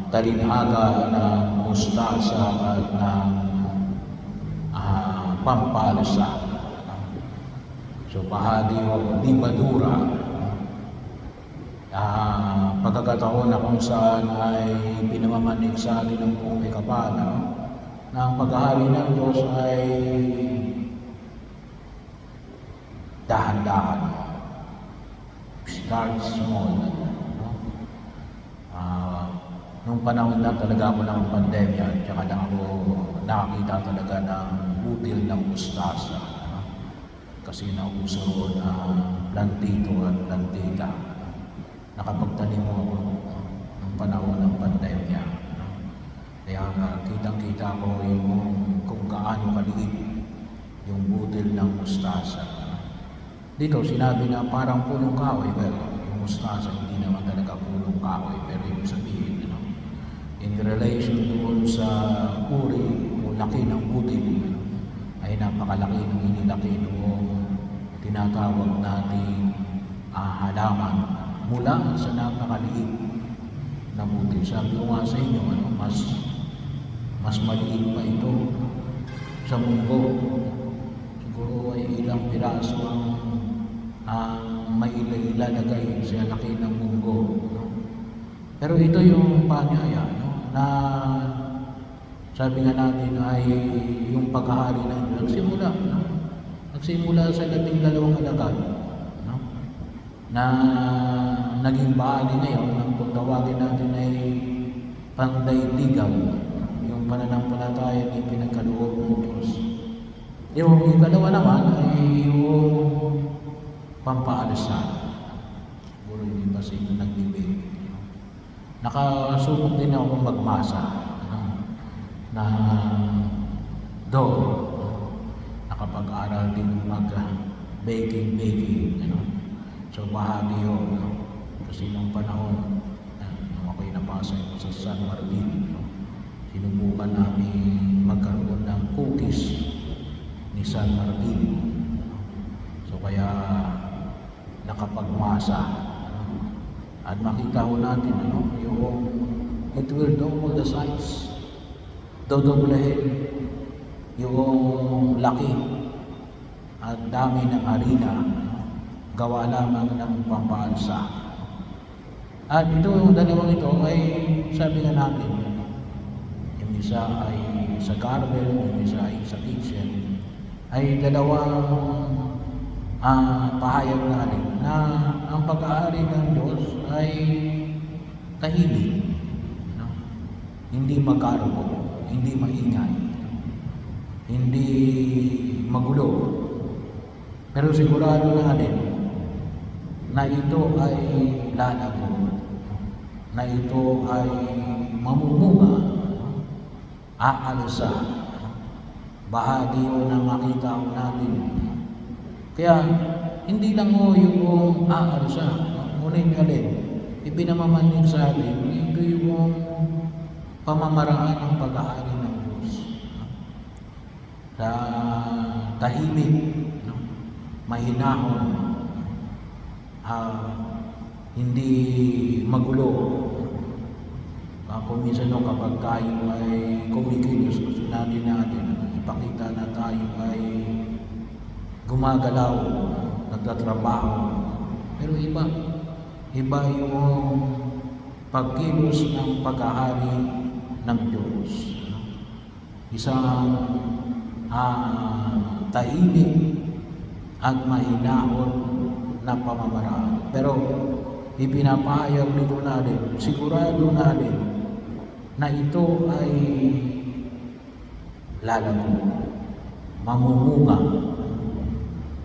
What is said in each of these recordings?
talinhaga ng mustasa at ng pampalasa. So bahagi o libadura, pagkakataon na kung saan ay pinamamanig sa atin ng buong may kapal, na ang paghahari ng Diyos ay dahan-dahan. Start small. Nung panahon lang talaga ako ng pandemya, tsaka lang ako nakakita talaga ng butil ng mustasa. Kasi nauso roon ang plantito at plantita. Nakapagtanim mo ako ng panahon ng pandemya. Kaya kitang-kita ko yung kung gaano kaliit yung butil ng mustasa. Dito sinabi na parang punong kahoy, pero yung mustasa hindi naman talaga punong kahoy, pero ibig sabihin, in relation doon sa uri o laki ng butil, ay napakalaki ng inilaki noong tinatawag nating halaman mula sa napakaliit na butil. Sabi ko nga sa inyo, mas maliit pa ito sa mundo. Siguro ay ilang piraso ang mailalagay sa laki ng munggo. Pero ito yung panyaya, na sabi nga natin ay yung paghahari ng nagsimula sa 12 alagad, na naging bahagi ngayon ng kung tawagin natin ay pandaigdigan, yung pananampalataya ay pinagkaloob ng Diyos. Yung ikalawa naman ay yung pampaalsa. Siguro hindi pa sa inyo nagbibig. Nakasubok din ako magmasa na nakapag-aral din mag-baking. So bahagi yun. Kasi nung panahon, nung ako'y napasa sa San Martin, sinubukan namin magkaroon ng cookies ni San Martin. So kaya nakapagmasa. At makita ho natin, yung it will double the size. Dodoblehin yung laki at dami ng harina, gawa lamang ng pampaalsa. At ito, yung dalawang ito ay sabi nga natin, yung isa ay sa garden, yung isa ay sa kitchen, ay dalawang pahayag natin na ang pag-aari ng Diyos ay tahimik, hindi magarbo, hindi maingay, hindi magulo. Pero sigurado natin na ito ay lalago, na ito ay mamumunga, aalsa, bahagi o na makita natin. Kaya hindi lang mo yung aalsa, ngunit alin, ipinamamanig sa atin, ito yung pamamaraan ng pag-aari ng Diyos. Sa tahimik, mahinahon, hindi magulo. Kung minsan kapag tayo ay kumikilos, gusto natin ipakita na tayo ay gumagalaw, nagtatrabaho. Pero iba yung pagkilos ng pag-ahari ng Diyos. Isang tahimik at mahinahon na pamamaraan. Pero ipinapahayag nito natin, sigurado natin na ito ay lalago, mamumunga,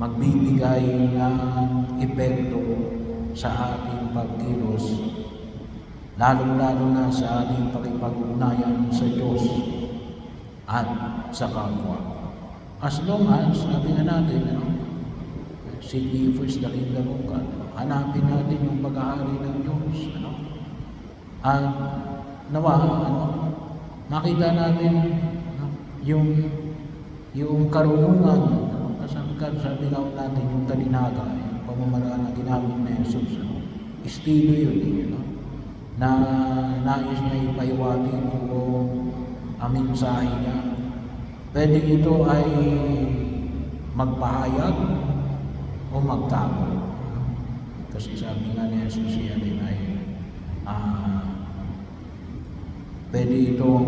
magbibigay ng epekto sa ating pagkilos, lalong-lalo na sa ating pakipag-ugnayan sa Diyos at sa kapwa. As long as, sabi nga natin, seek ye first the kingdom of God, hanapin natin yung pag-aari ng Diyos. At nawa, makita natin yung karunungan. Sabi nga natin yung talinhaga, yung pamamaraan na ginamit na Jesus. Estilo yun. na nais niya ipaiwati o mensahe niya. Pwede ito ay magpahayag o magtago. Kasi sabi nga ni Jesus din ay pwede itong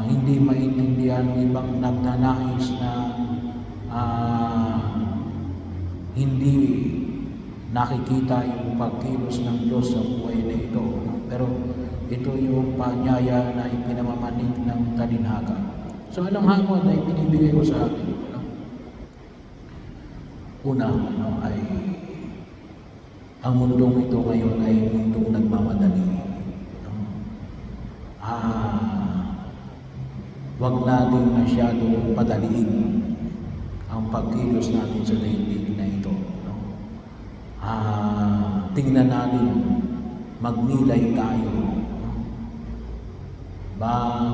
hindi maintindihan ng ibang nagnanais na hindi nakikita yung pagkilos ng Diyos sa buhay na ito. Pero ito yung panyaya na ipinamamanig ng talinhaga. So anong hamon na ipinibigay ko sa akin? Una, ay ang mundong ito ngayon ay mundong nagmamadali. Huwag natin masyadong padaliin ang pagkilos natin sa daigdig na ito. Tingnan natin, magnilay tayo.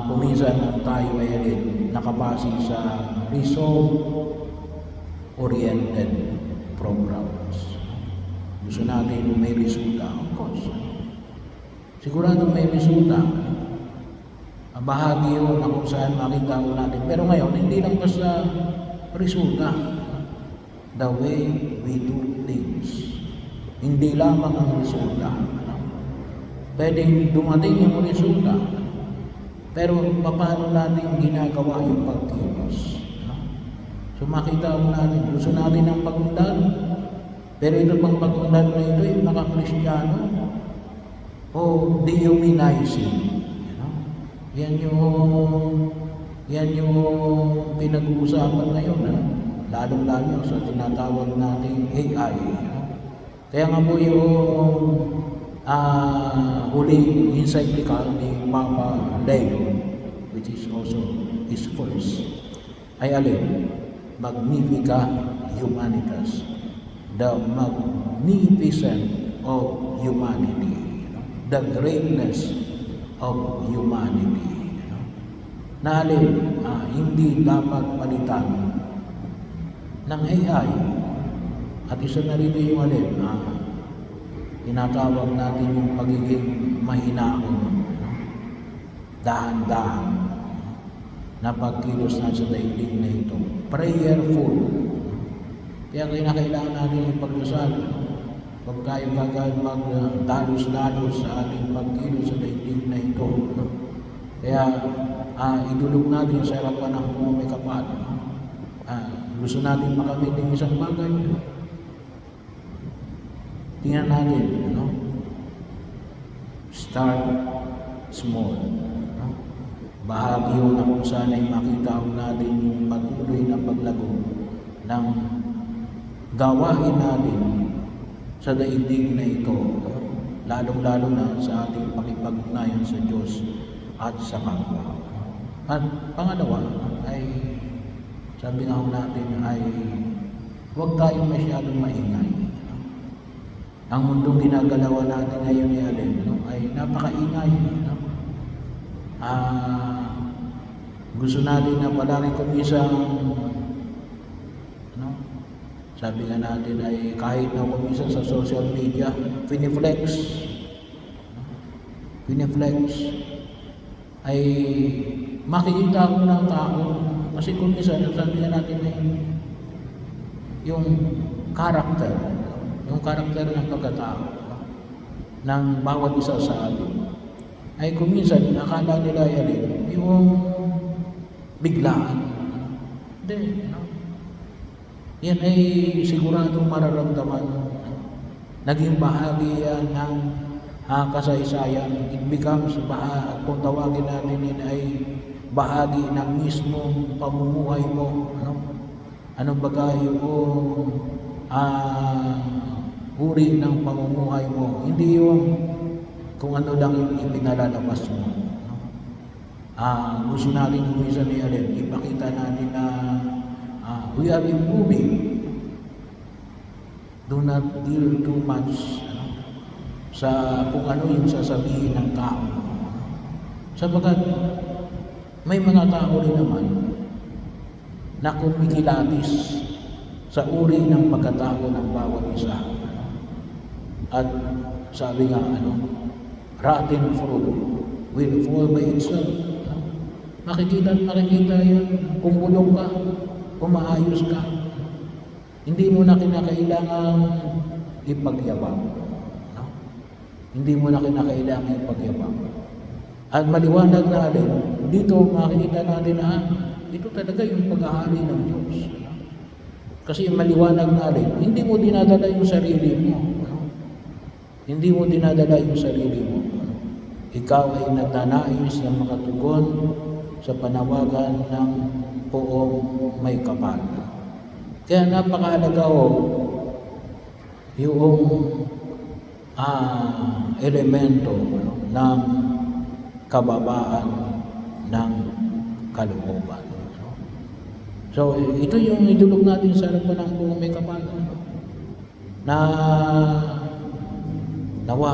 Kuminsan tayo ay nakabase sa result-oriented programs. Gusto natin may resulta, of course. Sigurado may resulta. Bahagi yun na kung saan makita ko natin. Pero ngayon, hindi lang basta resulta. The way we do things. Hindi lamang ang resulta. Pwedeng dumating yung resulta. Pero paano natin ginagawa yung pagkilos? So makita ko natin, gusto natin ang pagundan. Pero ito pang pagundan na ito ay maka-Kristiyano o dehumanizing. Yan yung pinag-uusapan ngayon, lalong-lalo sa tinatawag nating AI. Kaya nga po yung huling encyclical ni Papa Leo, which is also his first, ay Magnificat Humanitas, the magnificent of humanity, the greatness of humanity. Na hindi dapat palitan ng AI. At isa na rito yung tinatawag natin yung pagiging mahinaon, dahan-dahan na pagkilos na sa daigdig na ito. Prayerful. Kaya kailangan natin ipagdasal. Huwag tayo kagad magdalos-dalos sa ating pagkilos sa daigdig na ito. Kaya idulog natin sa harapan ng may kapal. Gusto natin makamit ng isang bagay. Tingnan natin, start small. Bahagi yun na kung saan ay makita natin yung patuloy na paglago ng gawain natin sa daigdig na ito, lalong-lalo na sa ating pakipag-ugnayan sa Diyos at sa kapwa. At pangalawa ay, sabi nga natin ay, huwag tayong masyadong maingay. Ang mundong ginagalawan natin ngayon ay napakaingay. Gusto natin na palagi kumisang sabi nga natin ay kahit na kuminsan sa social media, piniflex ay makikita ko ng tao. Kasi kuminsan, sabi nga natin ay yung karakter ng pagkatao ng bawat isa sa atin ay kuminsan akala nila yung biglaan. Hindi, yan ay siguradong mararamdaman. Naging bahagi yan ng kasaysayan. It becomes, kung tawagin natin yan ay bahagi ng mismong pamumuhay mo. Anong bagay yung uri ng pamumuhay mo. Hindi yung kung ano lang yung ipinalalabas mo. Gusto natin kuminsan ipakita natin na we are improving. Do not deal too much sa kung ano yung sasabihin ng tao. Sabagat may mga tao rin naman na kumikilatis sa uri ng pagkatao ng bawat isa. At sabi nga, rotten fruit will fall by itself. Makikita at makikita yan. Kung bulong ka, kung maayos ka, hindi mo na kinakailangan ipagyabang. Hindi mo na kinakailangan ipagyabang. At maliwanag na alin, dito makikita natin na ito talaga yung paghahari ng Diyos. Kasi maliwanag na alin, hindi mo dinadala yung sarili mo. Hindi mo dinadala yung sarili mo. Ikaw ay nagnanais na makatugon sa panawagan ng poong may kapal. Kaya napakahalaga yung elemento ng kababaan ng kalooban. So, ito yung idulog natin sa harapan ng poong may kapal. Na nawa,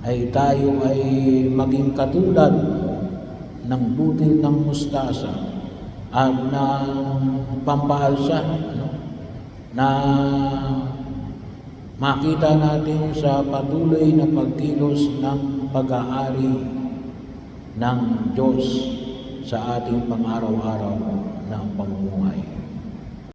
ay tayo ay maging katulad ng butil ng mustasa at ng pampaalsa na makita natin sa patuloy na pagkilos ng pag-aari ng Diyos sa ating pang-araw-araw na pamumuhay.